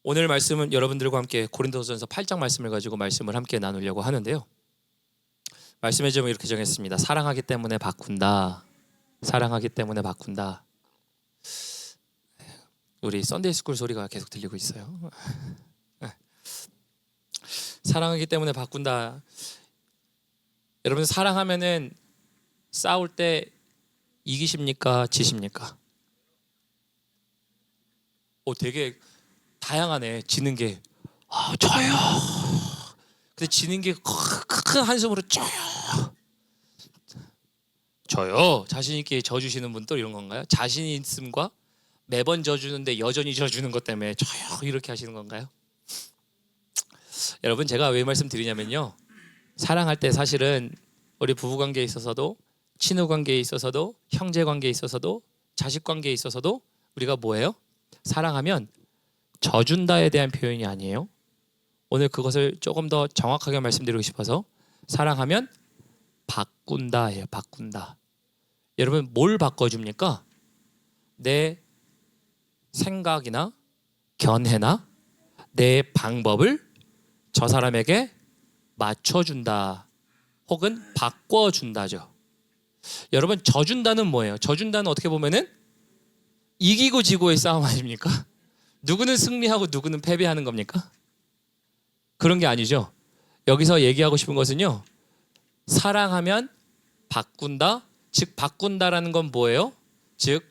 오늘 말씀은 여러분들과 함께 고린도전서 8장 말씀을 가지고 말씀을 함께 나누려고 하는데요. 말씀의 제목을 이렇게 정했습니다. 사랑하기 때문에 바꾼다. 사랑하기 때문에 바꾼다. 우리 썬데이 스쿨 소리가 계속 들리고 있어요. 사랑하기 때문에 바꾼다. 여러분, 사랑하면은 싸울 때 이기십니까? 지십니까? 되게 다양하네. 지는 게 저요. 근데 지는 게 큰 한숨으로 저요. 자신 있게 져주시는 분 또 이런 건가요? 자신 있음과 매번 져주는데 여전히 져주는 것 때문에 저요 이렇게 하시는 건가요? 여러분, 제가 왜 말씀드리냐면요, 사랑할 때 사실은 우리 부부관계에 있어서도, 친구관계에 있어서도, 형제관계에 있어서도, 자식관계에 있어서도 우리가 뭐예요? 사랑하면 져준다에 대한 표현이 아니에요. 오늘 그것을 조금 더 정확하게 말씀드리고 싶어서 사랑하면 바꾼다예요. 바꾼다. 여러분, 뭘 바꿔줍니까? 내 생각이나 견해나 내 방법을 저 사람에게 맞춰준다, 혹은 바꿔준다죠. 여러분, 져준다는 뭐예요? 져준다는 어떻게 보면은 이기고 지고의 싸움 아닙니까? 누구는 승리하고 누구는 패배하는 겁니까? 그런 게 아니죠. 여기서 얘기하고 싶은 것은요, 사랑하면 바꾼다. 즉, 바꾼다라는 건 뭐예요? 즉,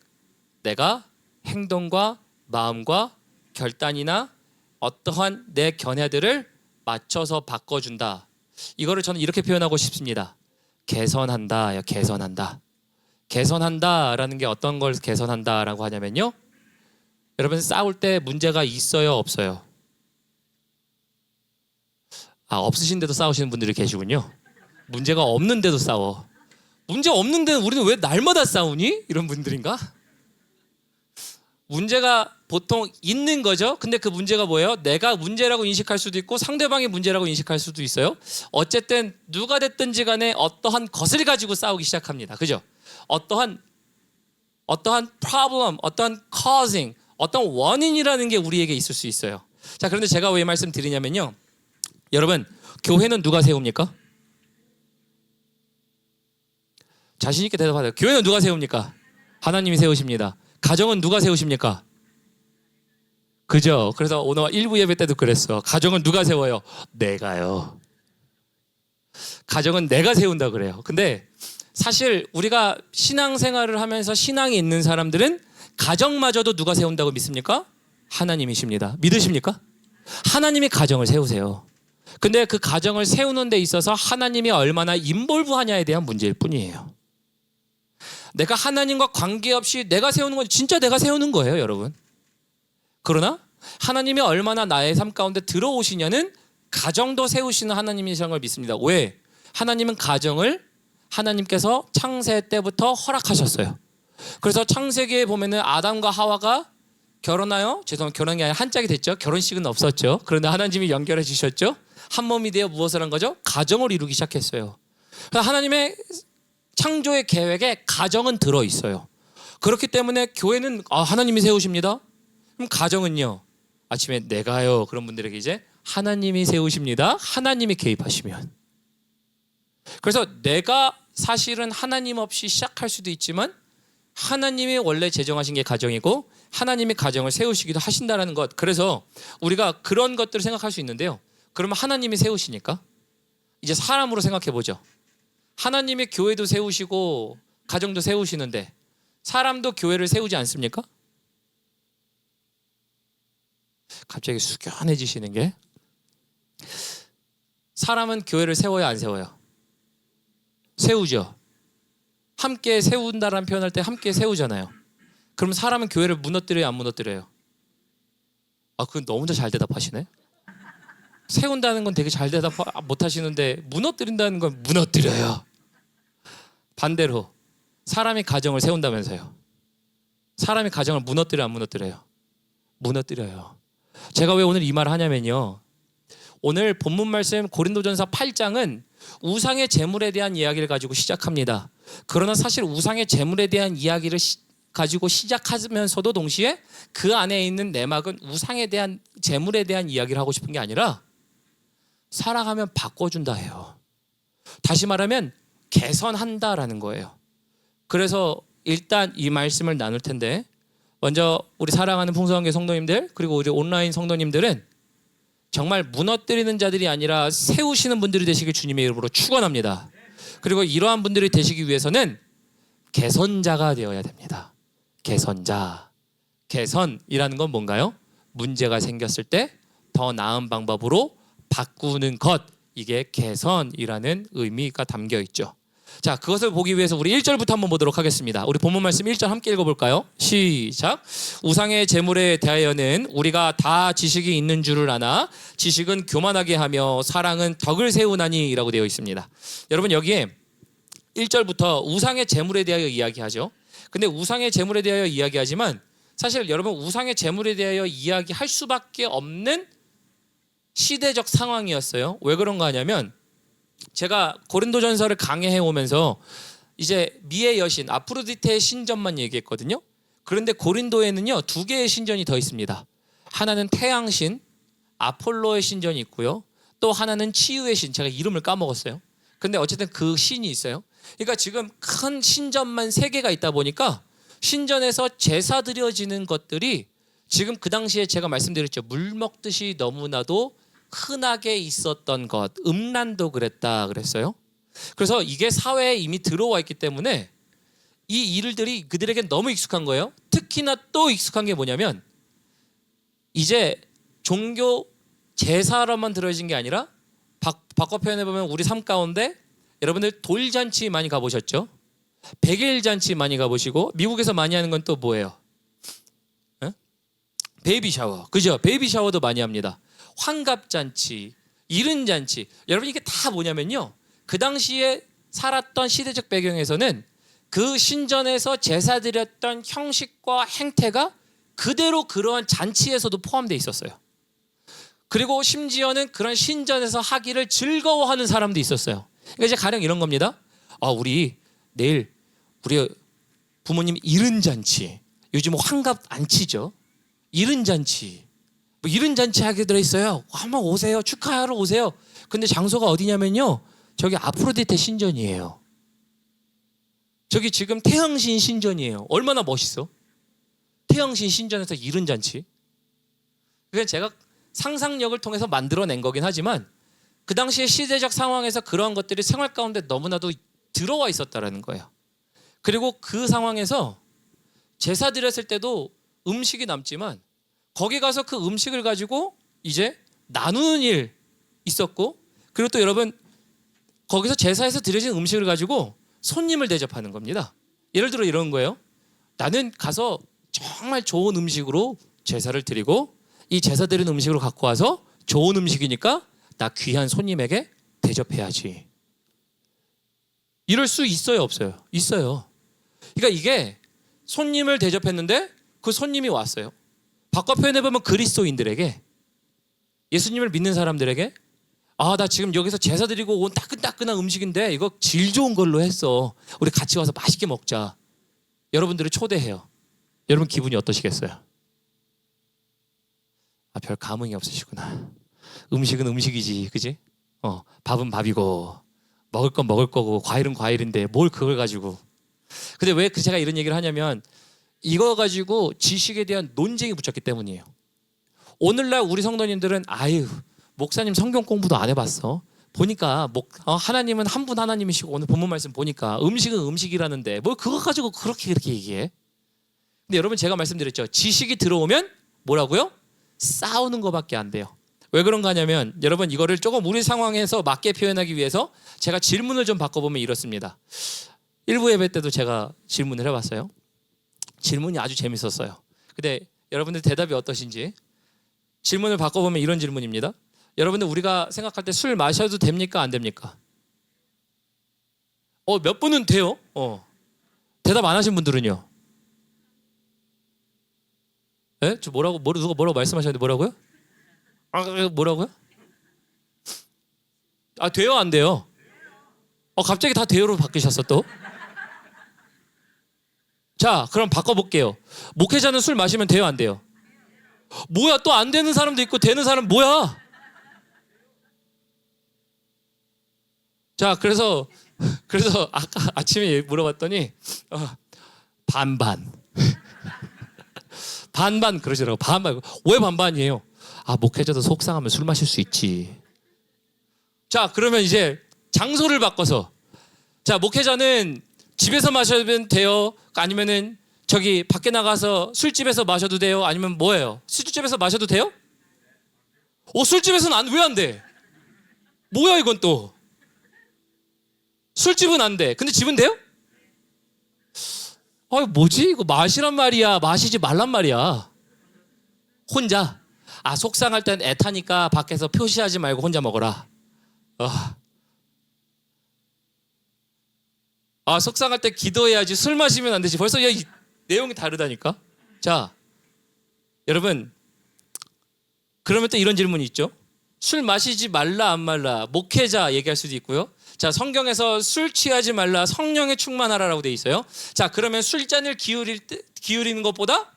내가 행동과 마음과 결단이나 어떠한 내 견해들을 맞춰서 바꿔준다. 이거를 저는 이렇게 표현하고 싶습니다. 개선한다. 개선한다. 개선한다라는 게 어떤 걸 개선한다라고 하냐면요, 여러분, 싸울 때 문제가 있어요, 없어요? 없으신데도 싸우시는 분들이 계시군요. 문제가 없는데도 싸워. 문제 없는 데는 우리는 왜 날마다 싸우니? 이런 분들인가? 문제가 보통 있는 거죠. 근데 그 문제가 뭐예요? 내가 문제라고 인식할 수도 있고 상대방이 문제라고 인식할 수도 있어요. 어쨌든 누가 됐든지 간에 어떠한 것을 가지고 싸우기 시작합니다. 그죠? 어떠한 problem, 어떠한 causing, 어떤 원인이라는 게 우리에게 있을 수 있어요. 자, 그런데 제가 왜 말씀드리냐면요, 여러분, 교회는 누가 세웁니까? 자신 있게 대답하세요. 교회는 누가 세웁니까? 하나님이 세우십니다. 가정은 누가 세우십니까? 그죠? 그래서 오늘 1부 예배 때도 그랬어. 가정은 누가 세워요? 내가요. 가정은 내가 세운다 그래요. 근데 사실 우리가 신앙생활을 하면서 신앙이 있는 사람들은 가정마저도 누가 세운다고 믿습니까? 하나님이십니다. 믿으십니까? 하나님이 가정을 세우세요. 근데 그 가정을 세우는 데 있어서 하나님이 얼마나 인볼브하냐에 대한 문제일 뿐이에요. 내가 하나님과 관계없이 내가 세우는 건 진짜 내가 세우는 거예요, 여러분. 그러나 하나님이 얼마나 나의 삶 가운데 들어오시냐는 가정도 세우시는 하나님이시라는 걸 믿습니다. 왜? 하나님은 가정을 하나님께서 창세 때부터 허락하셨어요. 그래서 창세기에 보면은 아담과 하와가 결혼하여, 죄송합니다, 결혼이 아니라 한 짝이 됐죠. 결혼식은 없었죠. 그런데 하나님이 연결해 주셨죠. 한 몸이 되어 무엇을 한 거죠? 가정을 이루기 시작했어요. 그래서 하나님의 창조의 계획에 가정은 들어있어요. 그렇기 때문에 교회는 하나님이 세우십니다. 그럼 가정은요, 아침에 내가요, 그런 분들에게 이제 하나님이 세우십니다. 하나님이 개입하시면. 그래서 내가 사실은 하나님 없이 시작할 수도 있지만 하나님이 원래 제정하신 게 가정이고 하나님이 가정을 세우시기도 하신다는 것. 그래서 우리가 그런 것들을 생각할 수 있는데요, 그러면 하나님이 세우시니까 이제 사람으로 생각해 보죠. 하나님이 교회도 세우시고 가정도 세우시는데 사람도 교회를 세우지 않습니까? 갑자기 숙연해지시는 게, 사람은 교회를 세워요, 안 세워요? 세우죠. 함께 세운다라는 표현할 때 함께 세우잖아요. 그럼 사람은 교회를 무너뜨려요, 안 무너뜨려요? 그건 너무 잘 대답하시네. 세운다는 건 되게 잘 대답 못 하시는데 무너뜨린다는 건 무너뜨려요. 반대로 사람이 가정을 세운다면서요. 사람이 가정을 무너뜨려, 안 무너뜨려요? 무너뜨려요. 제가 왜 오늘 이 말을 하냐면요, 오늘 본문 말씀 고린도전서 8장은 우상의 제물에 대한 이야기를 가지고 시작합니다. 그러나 사실 우상의 제물에 대한 이야기를 가지고 시작하면서도 동시에 그 안에 있는 내막은 우상에 대한 재물에 대한 이야기를 하고 싶은 게 아니라 사랑하면 바꿔준다 해요. 다시 말하면 개선한다라는 거예요. 그래서 일단 이 말씀을 나눌 텐데, 먼저 우리 사랑하는 풍성한교회 성도님들, 그리고 우리 온라인 성도님들은 정말 무너뜨리는 자들이 아니라 세우시는 분들이 되시길 주님의 이름으로 축원합니다. 그리고 이러한 분들이 되시기 위해서는 개선자가 되어야 됩니다. 개선자. 개선이라는 건 뭔가요? 문제가 생겼을 때 더 나은 방법으로 바꾸는 것, 이게 개선이라는 의미가 담겨 있죠. 자, 그것을 보기 위해서 우리 1절부터 한번 보도록 하겠습니다. 우리 본문 말씀 1절 함께 읽어볼까요? 시작. 우상의 제물에 대하여는 우리가 다 지식이 있는 줄을 아나 지식은 교만하게 하며 사랑은 덕을 세우나니 라고 되어 있습니다. 여러분, 여기에 1절부터 우상의 제물에 대하여 이야기하죠. 근데 우상의 제물에 대하여 이야기하지만 사실 여러분, 우상의 제물에 대하여 이야기할 수밖에 없는 시대적 상황이었어요. 왜 그런가 하냐면, 제가 고린도전서를 강해해 오면서 이제 미의 여신 아프로디테의 신전만 얘기했거든요. 그런데 고린도에는요, 두 개의 신전이 더 있습니다. 하나는 태양신 아폴로의 신전이 있고요, 또 하나는 치유의 신, 제가 이름을 까먹었어요. 근데 어쨌든 그 신이 있어요. 그러니까 지금 큰 신전만 세 개가 있다 보니까 신전에서 제사 드려지는 것들이 지금 그 당시에 제가 말씀드렸죠. 물 먹듯이 너무나도 흔하게 있었던 것, 음란도 그랬다 그랬어요. 그래서 이게 사회에 이미 들어와 있기 때문에 이 일들이 그들에겐 너무 익숙한 거예요. 특히나 또 익숙한 게 뭐냐면, 이제 종교 제사로만 들어진 게 아니라 바꿔 표현해보면 우리 삶 가운데 여러분들 돌잔치 많이 가보셨죠? 백일잔치 많이 가보시고, 미국에서 많이 하는 건 또 뭐예요? 베이비 샤워, 그죠? 베이비 샤워도 많이 합니다. 환갑잔치, 이른잔치. 여러분, 이게 다 뭐냐면요, 그 당시에 살았던 시대적 배경에서는 그 신전에서 제사 드렸던 형식과 행태가 그대로 그러한 잔치에서도 포함되어 있었어요. 그리고 심지어는 그런 신전에서 하기를 즐거워하는 사람도 있었어요. 그러니까 이제 가령 이런 겁니다. 우리 내일 우리 부모님 이른잔치, 요즘 환갑 안 치죠? 이른잔치, 이른잔치 하게 들어있어요. 한번 오세요. 축하하러 오세요. 근데 장소가 어디냐면요, 저기 아프로디테 신전이에요. 저기 지금 태양신 신전이에요. 얼마나 멋있어? 태양신 신전에서 이른잔치. 그래서 제가 상상력을 통해서 만들어낸 거긴 하지만 그 당시의 시대적 상황에서 그러한 것들이 생활 가운데 너무나도 들어와 있었다라는 거예요. 그리고 그 상황에서 제사 드렸을 때도 음식이 남지만 거기 가서 그 음식을 가지고 이제 나누는 일 있었고, 그리고 또 여러분, 거기서 제사에서 드려진 음식을 가지고 손님을 대접하는 겁니다. 예를 들어 이런 거예요. 나는 가서 정말 좋은 음식으로 제사를 드리고 이 제사 드린 음식으로 갖고 와서 좋은 음식이니까 나 귀한 손님에게 대접해야지. 이럴 수 있어요, 없어요? 있어요. 그러니까 이게 손님을 대접했는데 그 손님이 왔어요. 바꿔 표현해보면 그리스도인들에게, 예수님을 믿는 사람들에게, 나 지금 여기서 제사 드리고 온 따끈따끈한 음식인데 이거 질 좋은 걸로 했어. 우리 같이 와서 맛있게 먹자. 여러분들을 초대해요. 여러분 기분이 어떠시겠어요? 별 감흥이 없으시구나. 음식은 음식이지, 그지? 밥은 밥이고 먹을 건 먹을 거고 과일은 과일인데 뭘 그걸 가지고. 근데 왜 제가 이런 얘기를 하냐면, 이거 가지고 지식에 대한 논쟁이 붙였기 때문이에요. 오늘날 우리 성도님들은 목사님 성경 공부도 안 해봤어. 보니까 하나님은 한 분 하나님이시고 오늘 본문 말씀 보니까 음식은 음식이라는데 뭘 그거 가지고 그렇게 얘기해. 근데 여러분, 제가 말씀드렸죠. 지식이 들어오면 뭐라고요? 싸우는 거밖에 안 돼요. 왜 그런가 하냐면, 여러분, 이거를 조금 우리 상황에서 맞게 표현하기 위해서 제가 질문을 좀 바꿔보면 이렇습니다. 일부 예배 때도 제가 질문을 해봤어요. 질문이 아주 재밌었어요. 근데 여러분들 대답이 어떠신지. 질문을 바꿔보면 이런 질문입니다. 여러분들, 우리가 생각할 때 술 마셔도 됩니까, 안 됩니까? 몇 분은 돼요? 대답 안 하신 분들은요? 예? 저 누가 뭐라고 말씀하셨는데 뭐라고요? 뭐라고요? 돼요, 안 돼요? 갑자기 다 돼요로 바뀌셨어 또? 자, 그럼 바꿔볼게요. 목회자는 술 마시면 돼요, 안 돼요? 뭐야, 또 안 되는 사람도 있고 되는 사람 뭐야? 자, 그래서 아까 아침에 물어봤더니 반반. 반반 그러시더라고. 반반. 왜 반반이에요? 아, 목회자도 속상하면 술 마실 수 있지. 자, 그러면 이제 장소를 바꿔서, 자, 목회자는 집에서 마셔도 돼요? 아니면은 저기 밖에 나가서 술집에서 마셔도 돼요? 아니면 뭐예요? 술집에서 마셔도 돼요? 술집에서는 왜 안 돼? 뭐야 이건 또? 술집은 안 돼. 근데 집은 돼요? 뭐지? 이거 마시란 말이야, 마시지 말란 말이야. 혼자. 속상할 땐 애타니까 밖에서 표시하지 말고 혼자 먹어라. 속상할 때 기도해야지, 술 마시면 안 되지. 벌써 이 내용이 다르다니까. 자, 여러분, 그러면 또 이런 질문이 있죠. 술 마시지 말라 안 말라, 목회자 얘기할 수도 있고요. 자, 성경에서 술 취하지 말라, 성령에 충만하라라고 돼 있어요. 자, 그러면 술잔을 기울이는 것보다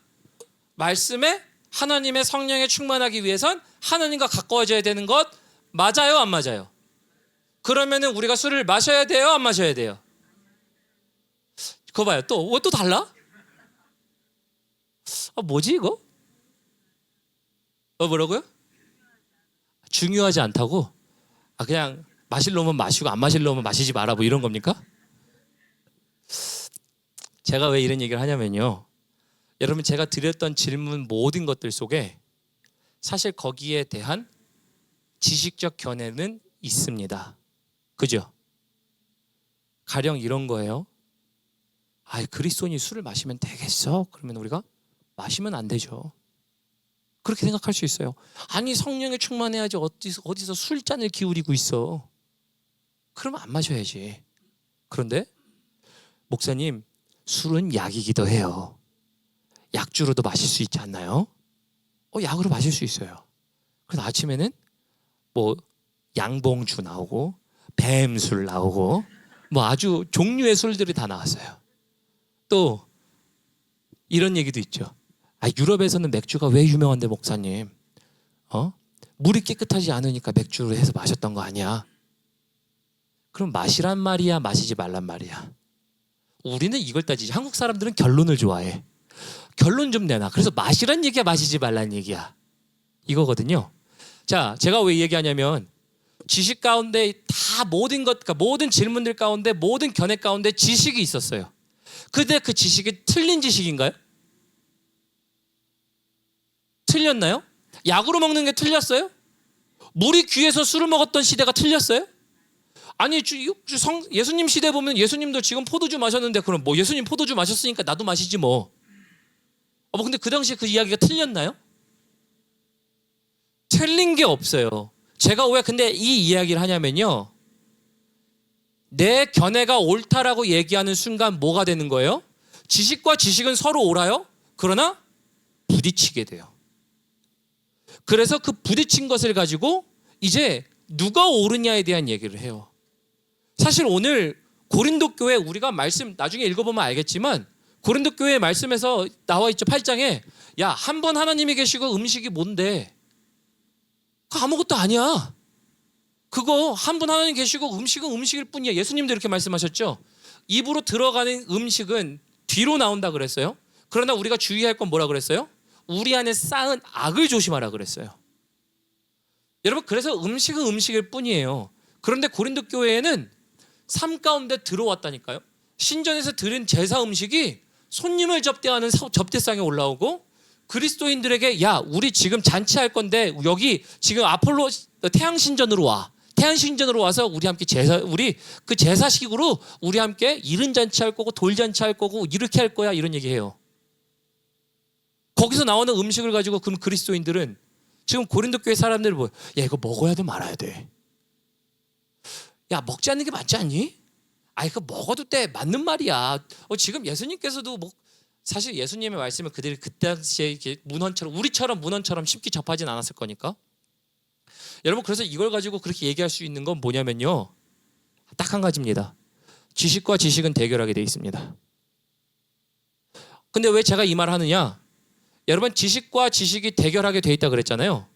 말씀에 하나님의 성령에 충만하기 위해선 하나님과 가까워져야 되는 것 맞아요, 안 맞아요? 그러면은 우리가 술을 마셔야 돼요, 안 마셔야 돼요? 그거 봐요. 또 달라? 뭐지 이거? 뭐라고요? 중요하지 않다고? 그냥 마실 놈은 마시고 안 마실 놈은 마시지 마라, 뭐 이런 겁니까? 제가 왜 이런 얘기를 하냐면요, 여러분, 제가 드렸던 질문 모든 것들 속에 사실 거기에 대한 지식적 견해는 있습니다. 그죠? 가령 이런 거예요. 그리스도인이 술을 마시면 되겠어? 그러면 우리가 마시면 안 되죠. 그렇게 생각할 수 있어요. 아니, 성령에 충만해야지 어디서 술잔을 기울이고 있어. 그러면 안 마셔야지. 그런데 목사님, 술은 약이기도 해요. 약주로도 마실 수 있지 않나요? 약으로 마실 수 있어요. 그래서 아침에는 뭐 양봉주 나오고 뱀술 나오고 뭐 아주 종류의 술들이 다 나왔어요. 또 이런 얘기도 있죠. 유럽에서는 맥주가 왜 유명한데 목사님? 물이 깨끗하지 않으니까 맥주로 해서 마셨던 거 아니야? 그럼 마시란 말이야, 마시지 말란 말이야? 우리는 이걸 따지지. 한국 사람들은 결론을 좋아해. 결론 좀 내놔. 그래서 마시란 얘기야, 마시지 말란 얘기야, 이거거든요. 자, 제가 왜 얘기하냐면 지식 가운데 다 모든 질문들 가운데, 모든 견해 가운데 지식이 있었어요. 근데 그 지식이 틀린 지식인가요? 틀렸나요? 약으로 먹는 게 틀렸어요? 물이 귀해서 술을 먹었던 시대가 틀렸어요? 아니, 예수님 시대 보면 예수님도 지금 포도주 마셨는데, 그럼 뭐 예수님 포도주 마셨으니까 나도 마시지 뭐. 근데 그 당시에 그 이야기가 틀렸나요? 틀린 게 없어요. 제가 왜 근데 이 이야기를 하냐면요, 내 견해가 옳다라고 얘기하는 순간 뭐가 되는 거예요? 지식과 지식은 서로 옳아요. 그러나 부딪히게 돼요. 그래서 그 부딪힌 것을 가지고 이제 누가 옳으냐에 대한 얘기를 해요. 사실 오늘 고린도 교회, 우리가 말씀 나중에 읽어보면 알겠지만 고린도 교회 말씀에서 나와 있죠. 8장에 한 번 하나님이 계시고 음식이 뭔데? 그거 아무것도 아니야. 그거 한 분 하나님 계시고 음식은 음식일 뿐이야. 예수님도 이렇게 말씀하셨죠. 입으로 들어가는 음식은 뒤로 나온다 그랬어요. 그러나 우리가 주의할 건 뭐라 그랬어요? 우리 안에 쌓은 악을 조심하라 그랬어요. 여러분, 그래서 음식은 음식일 뿐이에요. 그런데 고린도 교회에는 삶 가운데 들어왔다니까요. 신전에서 드린 제사 음식이 손님을 접대하는 접대상에 올라오고, 그리스도인들에게 우리 지금 잔치할 건데 여기 지금 아폴로 태양신전으로 와. 태양신전으로 와서 우리 함께 우리 그 제사식으로 우리 함께 이른 잔치할 거고 돌잔치할 거고 이렇게 할 거야, 이런 얘기해요. 거기서 나오는 음식을 가지고 그럼 그리스도인들은 지금 고린도 교회 사람들이 이거 먹어야 돼, 말아야 돼? 먹지 않는 게 맞지 않니? 그거 먹어도 돼, 맞는 말이야. 지금 예수님께서도 사실 예수님의 말씀을 그들이 그때 당시에 문헌처럼, 우리처럼 문헌처럼 쉽게 접하진 않았을 거니까. 여러분, 그래서 이걸 가지고 그렇게 얘기할 수 있는 건 뭐냐면요, 딱 한 가지입니다. 지식과 지식은 대결하게 돼 있습니다. 근데 왜 제가 이 말을 하느냐? 여러분 지식과 지식이 대결하게 돼 있다 그랬잖아요.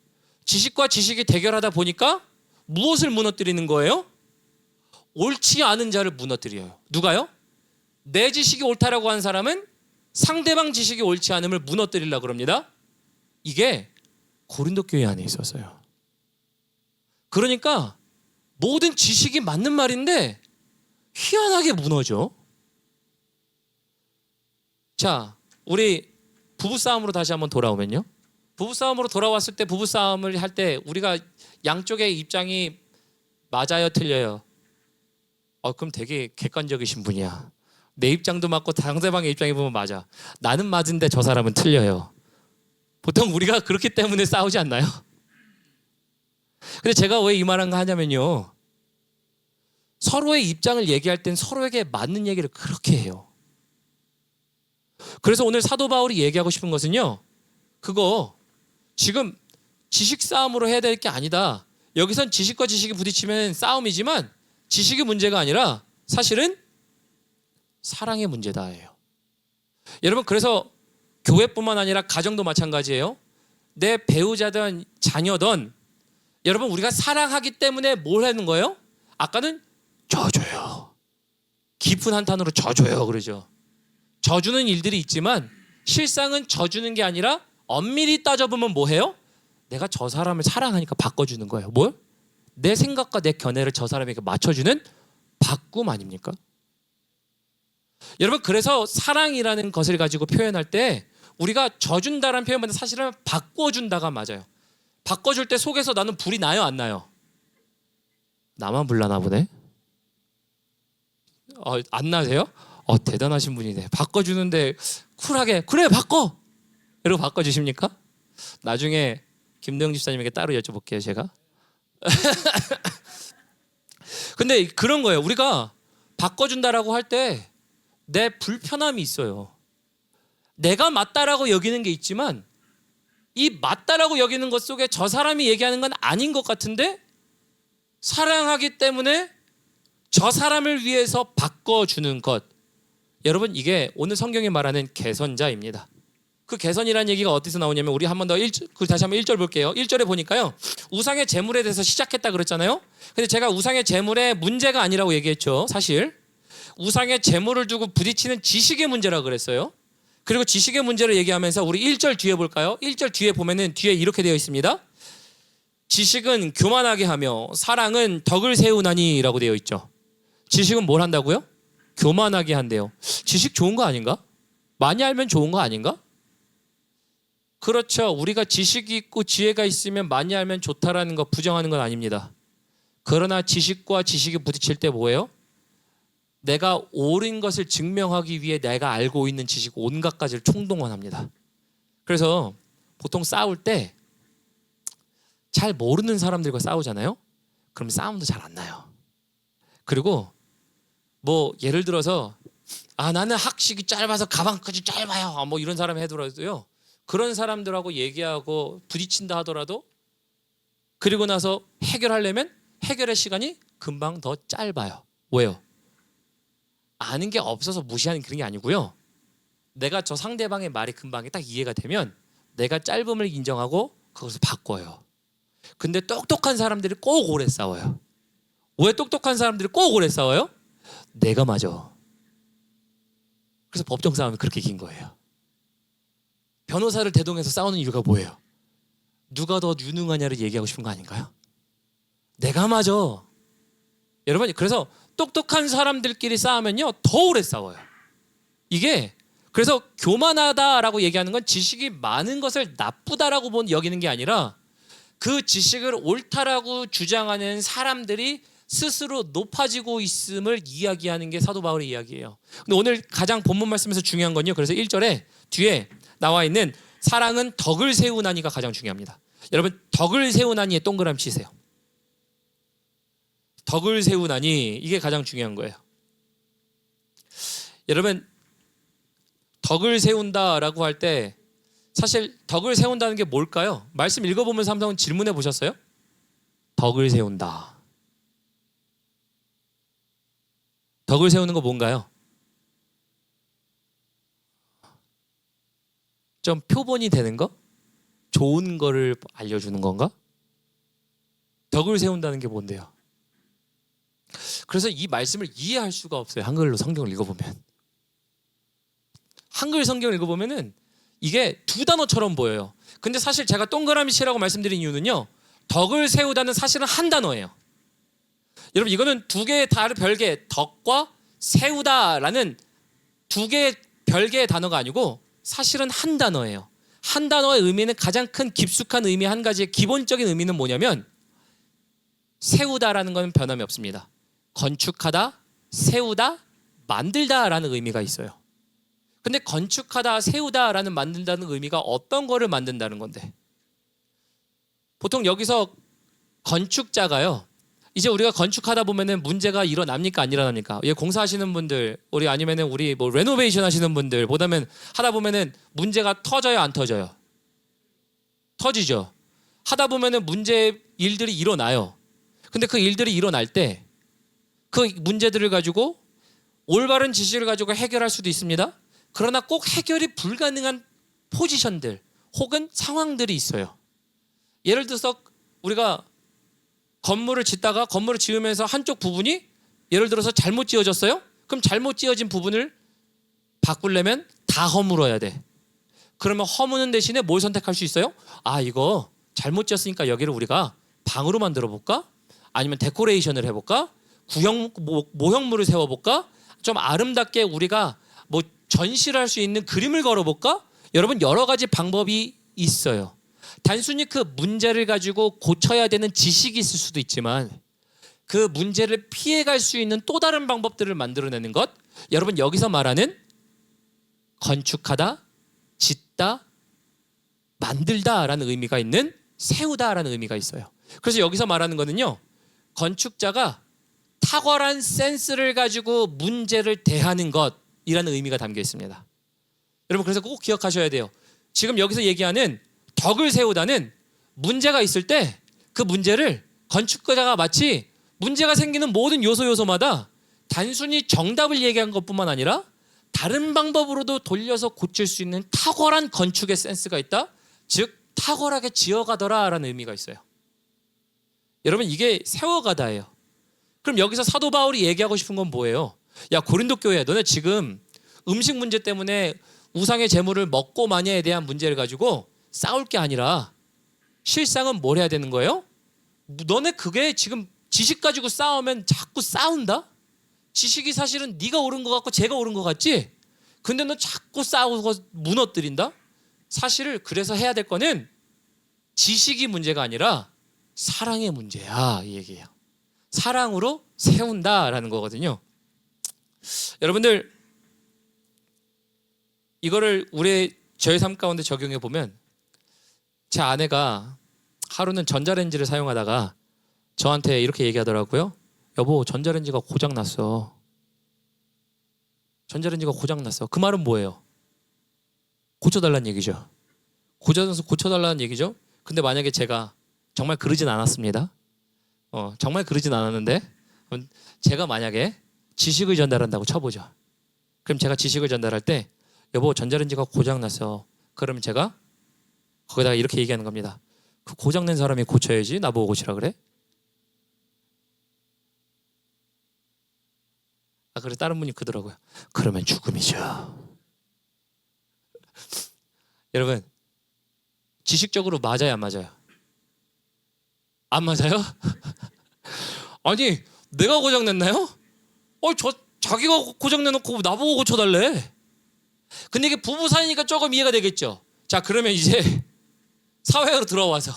지식과 지식이 대결하다 보니까 무엇을 무너뜨리는 거예요? 옳지 않은 자를 무너뜨려요. 누가요? 내 지식이 옳다라고 한 사람은 상대방 지식이 옳지 않음을 무너뜨리려고 그럽니다. 이게 고린도 교회 안에 있었어요. 그러니까 모든 지식이 맞는 말인데 희한하게 무너져. 자, 우리 부부싸움으로 다시 한번 돌아오면요. 부부싸움으로 돌아왔을 때 부부싸움을 할 때 우리가 양쪽의 입장이 맞아요, 틀려요? 그럼 되게 객관적이신 분이야. 내 입장도 맞고 상대방의 입장에 보면 맞아. 나는 맞은데 저 사람은 틀려요. 보통 우리가 그렇기 때문에 싸우지 않나요? 근데 제가 왜 이 말을 하냐면요. 서로의 입장을 얘기할 땐 서로에게 맞는 얘기를 그렇게 해요. 그래서 오늘 사도 바울이 얘기하고 싶은 것은요. 그거 지금 지식 싸움으로 해야 될 게 아니다. 여기선 지식과 지식이 부딪히면 싸움이지만 지식이 문제가 아니라 사실은 사랑의 문제다예요. 여러분 그래서 교회뿐만 아니라 가정도 마찬가지예요. 내 배우자든 자녀든 여러분 우리가 사랑하기 때문에 뭘 하는 거예요? 아까는 져줘요. 깊은 한탄으로 져줘요 그러죠. 져주는 일들이 있지만 실상은 져주는 게 아니라 엄밀히 따져보면 뭐해요? 내가 저 사람을 사랑하니까 바꿔주는 거예요. 뭘? 내 생각과 내 견해를 저 사람에게 맞춰주는 바꿈 아닙니까? 여러분 그래서 사랑이라는 것을 가지고 표현할 때 우리가 져준다라는 표현보다 사실은 바꿔준다가 맞아요. 바꿔줄 때 속에서 나는 불이 나요 안 나요? 나만 불나나 보네. 안 나세요? 대단하신 분이네. 바꿔주는데 쿨하게 그래 바꿔! 이러고 바꿔주십니까? 나중에 김대영 집사님에게 따로 여쭤볼게요 제가. 근데 그런 거예요. 우리가 바꿔준다라고 할 때 내 불편함이 있어요. 내가 맞다라고 여기는 게 있지만 이 맞다라고 여기는 것 속에 저 사람이 얘기하는 건 아닌 것 같은데 사랑하기 때문에 저 사람을 위해서 바꿔주는 것. 여러분 이게 오늘 성경이 말하는 개선자입니다. 그 개선이라는 얘기가 어디서 나오냐면 우리 한 번 더 다시 한번 1절 볼게요. 1절에 보니까요. 우상의 제물에 대해서 시작했다 그랬잖아요. 근데 제가 우상의 제물의 문제가 아니라고 얘기했죠. 사실 우상의 제물을 두고 부딪히는 지식의 문제라 그랬어요. 그리고 지식의 문제를 얘기하면서 우리 1절 뒤에 볼까요? 1절 뒤에 보면은 뒤에 이렇게 되어 있습니다. 지식은 교만하게 하며 사랑은 덕을 세우나니 라고 되어 있죠. 지식은 뭘 한다고요? 교만하게 한대요. 지식 좋은 거 아닌가? 많이 알면 좋은 거 아닌가? 그렇죠. 우리가 지식이 있고 지혜가 있으면 많이 알면 좋다라는 거 부정하는 건 아닙니다. 그러나 지식과 지식이 부딪힐 때 뭐예요? 내가 옳은 것을 증명하기 위해 내가 알고 있는 지식 온갖 가지를 총동원합니다. 그래서 보통 싸울 때 잘 모르는 사람들과 싸우잖아요. 그럼 싸움도 잘 안 나요. 그리고 뭐 예를 들어서 나는 학식이 짧아서 가방까지 짧아요. 뭐 이런 사람 해더라도요. 그런 사람들하고 얘기하고 부딪힌다 하더라도 그리고 나서 해결하려면 해결의 시간이 금방 더 짧아요. 왜요? 아는 게 없어서 무시하는 그런 게 아니고요. 내가 저 상대방의 말이 금방 딱 이해가 되면 내가 짧음을 인정하고 그것을 바꿔요. 근데 똑똑한 사람들이 꼭 오래 싸워요. 왜 똑똑한 사람들이 꼭 오래 싸워요? 내가 맞아. 그래서 법정 싸움이 그렇게 긴 거예요. 변호사를 대동해서 싸우는 이유가 뭐예요? 누가 더 유능하냐를 얘기하고 싶은 거 아닌가요? 내가 맞아. 여러분 그래서 똑똑한 사람들끼리 싸우면요 더 오래 싸워요. 이게 그래서 교만하다라고 얘기하는 건 지식이 많은 것을 나쁘다라고 여기는 게 아니라 그 지식을 옳다라고 주장하는 사람들이 스스로 높아지고 있음을 이야기하는 게 사도 바울의 이야기예요. 근데 오늘 가장 본문 말씀에서 중요한 건요. 그래서 1절에 뒤에 나와 있는 사랑은 덕을 세우나니가 가장 중요합니다. 여러분 덕을 세우나니에 동그라미 치세요. 덕을 세우나니 이게 가장 중요한 거예요. 여러분 덕을 세운다라고 할 때 사실 덕을 세운다는 게 뭘까요? 말씀 읽어보면서 한번 질문해 보셨어요? 덕을 세운다. 덕을 세우는 거 뭔가요? 좀 표본이 되는 거? 좋은 거를 알려주는 건가? 덕을 세운다는 게 뭔데요? 그래서 이 말씀을 이해할 수가 없어요. 한글로 성경을 읽어보면. 한글 성경을 읽어보면은 이게 두 단어처럼 보여요. 근데 사실 제가 동그라미 치라고 말씀드린 이유는요, 덕을 세우다는 사실은 한 단어예요. 여러분, 이거는 두 개의 별개, 덕과 세우다라는 두 개의 별개의 단어가 아니고 사실은 한 단어예요. 한 단어의 의미는, 가장 큰 깊숙한 의미, 한 가지의 기본적인 의미는 뭐냐면, 세우다라는 건 변함이 없습니다. 건축하다, 세우다, 만들다라는 의미가 있어요. 근데 건축하다, 세우다라는 만든다는 의미가 어떤 거를 만든다는 건데, 보통 여기서 건축자가요, 이제 우리가 건축하다 보면은 문제가 일어납니까, 안 일어납니까? 예, 공사하시는 분들, 우리 아니면은 우리 뭐 레노베이션 하시는 분들 보다면 하다 보면은 문제가 터져요, 안 터져요? 터지죠. 하다 보면은 일들이 일어나요. 근데 그 일들이 일어날 때 그 문제들을 가지고 올바른 지식을 가지고 해결할 수도 있습니다. 그러나 꼭 해결이 불가능한 포지션들 혹은 상황들이 있어요. 예를 들어서 우리가 건물을 짓다가 건물을 지으면서 한쪽 부분이 예를 들어서 잘못 지어졌어요? 그럼 잘못 지어진 부분을 바꾸려면 다 허물어야 돼. 그러면 허무는 대신에 뭘 선택할 수 있어요? 아, 이거 잘못 지었으니까 여기를 우리가 방으로 만들어 볼까? 아니면 데코레이션을 해볼까? 모형물을 세워볼까? 좀 아름답게 우리가 뭐 전시를 할 수 있는 그림을 걸어볼까? 여러분, 여러 가지 방법이 있어요. 단순히 그 문제를 가지고 고쳐야 되는 지식이 있을 수도 있지만 그 문제를 피해갈 수 있는 또 다른 방법들을 만들어내는 것, 여러분 여기서 말하는 건축하다, 짓다, 만들다라는 의미가 있는 세우다라는 의미가 있어요. 그래서 여기서 말하는 거는요, 건축자가 탁월한 센스를 가지고 문제를 대하는 것이라는 의미가 담겨 있습니다. 여러분, 그래서 꼭 기억하셔야 돼요. 지금 여기서 얘기하는 덕을 세우다는 문제가 있을 때 그 문제를 건축가가 마치 문제가 생기는 모든 요소마다 단순히 정답을 얘기한 것뿐만 아니라 다른 방법으로도 돌려서 고칠 수 있는 탁월한 건축의 센스가 있다. 즉 탁월하게 지어가더라라는 의미가 있어요. 여러분, 이게 세워가다예요. 그럼 여기서 사도 바울이 얘기하고 싶은 건 뭐예요? 야, 고린도 교회, 너네 지금 음식 문제 때문에 우상의 재물을 먹고 마냐에 대한 문제를 가지고 싸울 게 아니라 실상은 뭘 해야 되는 거예요? 너네 그게 지금 지식 가지고 싸우면 자꾸 싸운다? 지식이 사실은 네가 옳은 것 같고 제가 옳은 것 같지? 근데 너 자꾸 싸우고 무너뜨린다? 사실 그래서 해야 될 거는 지식이 문제가 아니라 사랑의 문제야, 이 얘기예요. 사랑으로 세운다라는 거거든요. 여러분들, 이거를 저의 삶 가운데 적용해 보면, 제 아내가 하루는 전자레인지를 사용하다가 저한테 이렇게 얘기하더라고요. 여보, 전자레인지가 고장났어. 전자레인지가 고장났어. 그 말은 뭐예요? 고쳐달라는 얘기죠. 고쳐달라는 얘기죠. 근데 만약에 제가 정말 그러진 않았습니다. 정말 그러진 않았는데 제가 만약에 지식을 전달한다고 쳐보죠. 그럼 제가 지식을 전달할 때, 여보, 전자레인지가 고장났어. 그러면 제가 거기다가 이렇게 얘기하는 겁니다. 그 고장낸 사람이 고쳐야지 나보고 고치라 그래? 그래, 다른 분이 그러더라고요. 그러면 죽음이죠. 여러분, 지식적으로 맞아요, 안 맞아요? 안 맞아요? 아니, 내가 고장냈나요? 자기가 고장내놓고 나보고 고쳐달래. 근데 이게 부부 사이니까 조금 이해가 되겠죠. 자, 그러면 이제 사회로 들어와서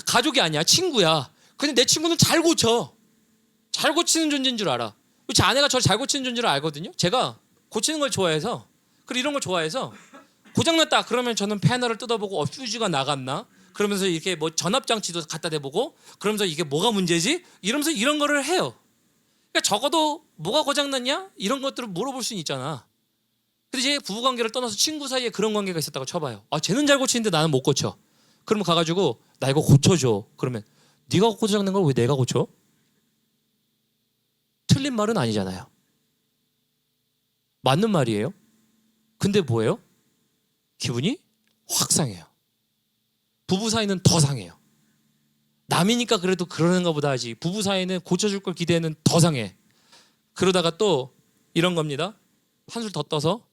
가족이 아니야, 친구야. 근데 내 친구는 잘 고치는 존재인 줄 알아. 제 아내가 저를 잘 고치는 존재를 알거든요. 제가 고치는 걸 좋아해서, 그리고 이런 걸 좋아해서, 고장났다 그러면 저는 패널을 뜯어보고 퓨즈가 나갔나? 그러면서 이렇게 뭐 전압장치도 갖다 대보고, 그러면서 이게 뭐가 문제지? 이러면서 이런 거를 해요. 그러니까 적어도 뭐가 고장났냐? 이런 것들을 물어볼 수는 있잖아. 근데 이제 부부관계를 떠나서 친구 사이에 그런 관계가 있었다고 쳐봐요. 쟤는 잘 고치는데 나는 못 고쳐. 그러면 가가지고 나 이거 고쳐줘. 그러면 네가 고장낸 걸 왜 내가 고쳐? 틀린 말은 아니잖아요. 맞는 말이에요. 근데 뭐예요? 기분이 확 상해요. 부부 사이는 더 상해요. 남이니까 그래도 그러는가 보다 하지, 부부 사이는 고쳐줄 걸 기대는 더 상해. 그러다가 또 이런 겁니다. 한술 더 떠서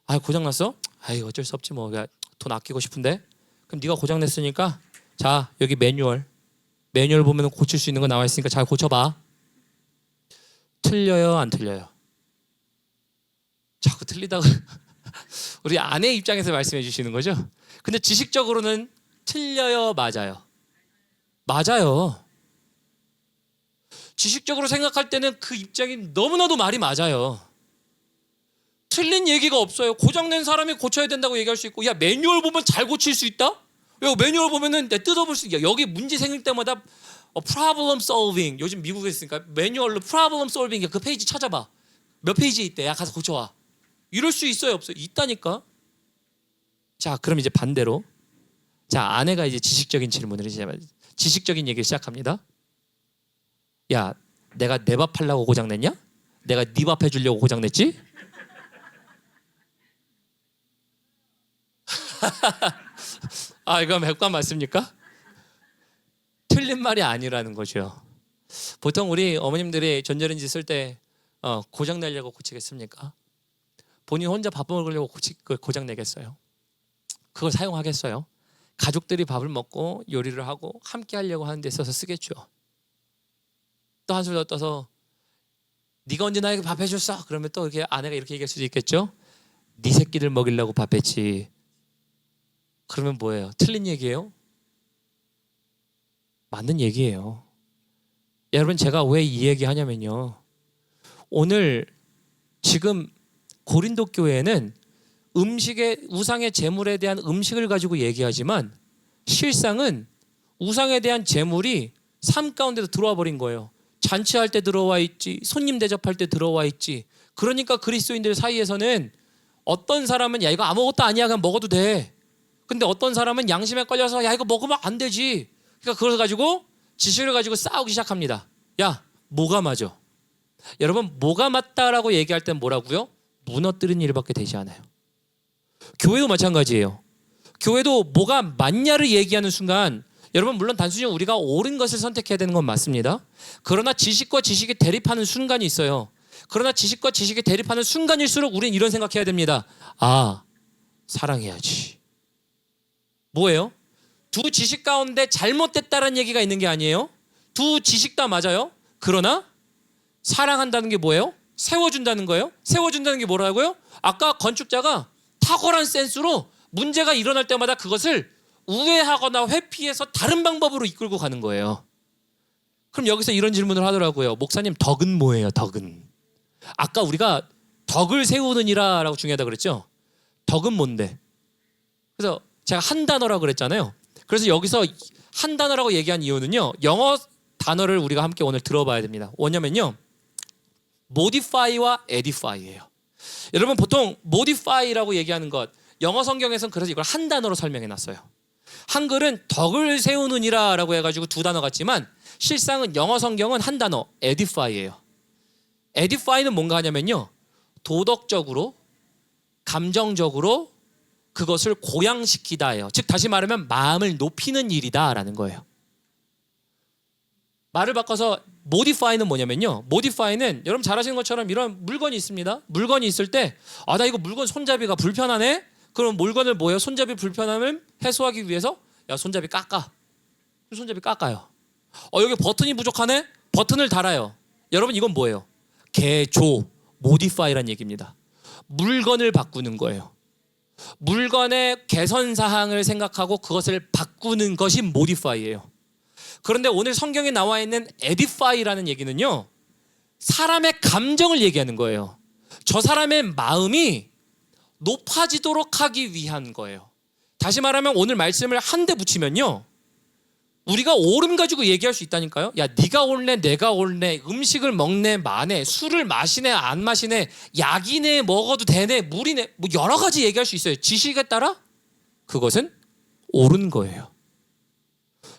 아, 고장났어? 아이, 어쩔 수 없지 뭐, 돈 아끼고 싶은데. 그럼 네가 고장냈으니까 자, 여기 매뉴얼 보면 고칠 수 있는 거 나와 있으니까 잘 고쳐봐. 틀려요, 안 틀려요? 자꾸 틀리다가 우리 아내 입장에서 말씀해 주시는 거죠. 근데 지식적으로는 틀려요, 맞아요? 맞아요. 지식적으로 생각할 때는 그 입장이 너무나도 말이 맞아요. 틀린 얘기가 없어요. 고장낸 사람이 고쳐야 된다고 얘기할 수 있고, 야, 매뉴얼 보면 잘 고칠 수 있다? 야, 매뉴얼 보면은 내 뜯어볼 수 있다. 여기 문제 생길 때마다 problem solving, 요즘 미국에 있으니까 매뉴얼로 problem solving, 그 페이지 찾아봐. 몇 페이지에 있대. 야, 가서 고쳐와. 이럴 수 있어요, 없어요? 있다니까. 자, 그럼 이제 반대로, 자, 아내가 이제 지식적인 질문을 이제 지식적인 얘기를 시작합니다. 야, 내가 내 밥 하려고 고장냈냐? 내가 네 밥 해주려고 고장냈지? 아, 이거 백반 맞습니까? 틀린 말이 아니라는 거죠. 보통 우리 어머님들이 전자레인지 쓸 때 고장 내려고 고치겠습니까? 본인 혼자 밥 먹으려고 고장 내겠어요? 그걸 사용하겠어요? 가족들이 밥을 먹고 요리를 하고 함께 하려고 하는 데 있어서 쓰겠죠. 또 한술 더 떠서 네가 언제 나에게 밥 해줬어? 그러면 또 이렇게 아내가 이렇게 얘기할 수도 있겠죠. 네 새끼들 먹이려고 밥 했지. 그러면 뭐예요? 틀린 얘기예요? 맞는 얘기예요. 여러분, 제가 왜 이 얘기 하냐면요, 오늘 지금 고린도 교회는 음식의, 우상의 제물에 대한 음식을 가지고 얘기하지만 실상은 우상에 대한 제물이 삶 가운데도 들어와 버린 거예요. 잔치할 때 들어와 있지, 손님 대접할 때 들어와 있지. 그러니까 그리스도인들 사이에서는 어떤 사람은 야, 이거 아무것도 아니야, 그냥 먹어도 돼. 근데 어떤 사람은 양심에 걸려서 야, 이거 먹으면 안 되지. 그러니까 그걸 가지고, 지식을 가지고 싸우기 시작합니다. 야, 뭐가 맞아? 여러분, 뭐가 맞다라고 얘기할 땐 뭐라고요? 무너뜨리는 일밖에 되지 않아요. 교회도 마찬가지예요. 교회도 뭐가 맞냐를 얘기하는 순간, 여러분, 물론 단순히 우리가 옳은 것을 선택해야 되는 건 맞습니다. 그러나 지식과 지식이 대립하는 순간이 있어요. 그러나 지식과 지식이 대립하는 순간일수록 우리는 이런 생각해야 됩니다. 아, 사랑해야지. 뭐예요? 두 지식 가운데 잘못됐다는 얘기가 있는 게 아니에요. 두 지식 다 맞아요. 그러나 사랑한다는 게 뭐예요? 세워준다는 거예요. 세워준다는 게 뭐라고요? 아까 건축자가 탁월한 센스로 문제가 일어날 때마다 그것을 우회하거나 회피해서 다른 방법으로 이끌고 가는 거예요. 그럼 여기서 이런 질문을 하더라고요. 목사님, 덕은 뭐예요? 덕은. 아까 우리가 덕을 세우느니라 라고 중요하다 그랬죠? 덕은 뭔데? 그래서 제가 한 단어라고 그랬잖아요. 그래서 여기서 한 단어라고 얘기한 이유는요, 영어 단어를 우리가 함께 오늘 들어봐야 됩니다. 뭐냐면요, modify와 edify예요. 여러분, 보통 modify라고 얘기하는 것, 영어 성경에서는 그래서 이걸 한 단어로 설명해 놨어요. 한글은 덕을 세우느니라 라고 해가지고 두 단어 같지만 실상은 영어 성경은 한 단어, edify예요. edify는 뭔가 하냐면요, 도덕적으로, 감정적으로 그것을 고양시키다예요. 즉, 다시 말하면 마음을 높이는 일이다라는 거예요. 말을 바꿔서 modify는 뭐냐면요, modify는 여러분 잘 아시는 것처럼 이런 물건이 있습니다. 물건이 있을 때 아, 나 이거 물건 손잡이가 불편하네? 그럼 물건을 뭐예요? 손잡이 불편함을 해소하기 위해서 야, 손잡이 깎아. 손잡이 깎아요. 여기 버튼이 부족하네? 버튼을 달아요. 여러분, 이건 뭐예요? 개조, modify라는 얘기입니다. 물건을 바꾸는 거예요. 물건의 개선 사항을 생각하고 그것을 바꾸는 것이 modify예요. 그런데 오늘 성경에 나와 있는 edify라는 얘기는요, 사람의 감정을 얘기하는 거예요. 저 사람의 마음이 높아지도록 하기 위한 거예요. 다시 말하면 오늘 말씀을 한 대 붙이면요, 우리가 옳음 가지고 얘기할 수 있다니까요. 야, 네가 옳네, 내가 옳네, 음식을 먹네, 마네, 술을 마시네, 안 마시네, 약이네, 먹어도 되네, 물이네, 뭐 여러 가지 얘기할 수 있어요. 지식에 따라 그것은 옳은 거예요.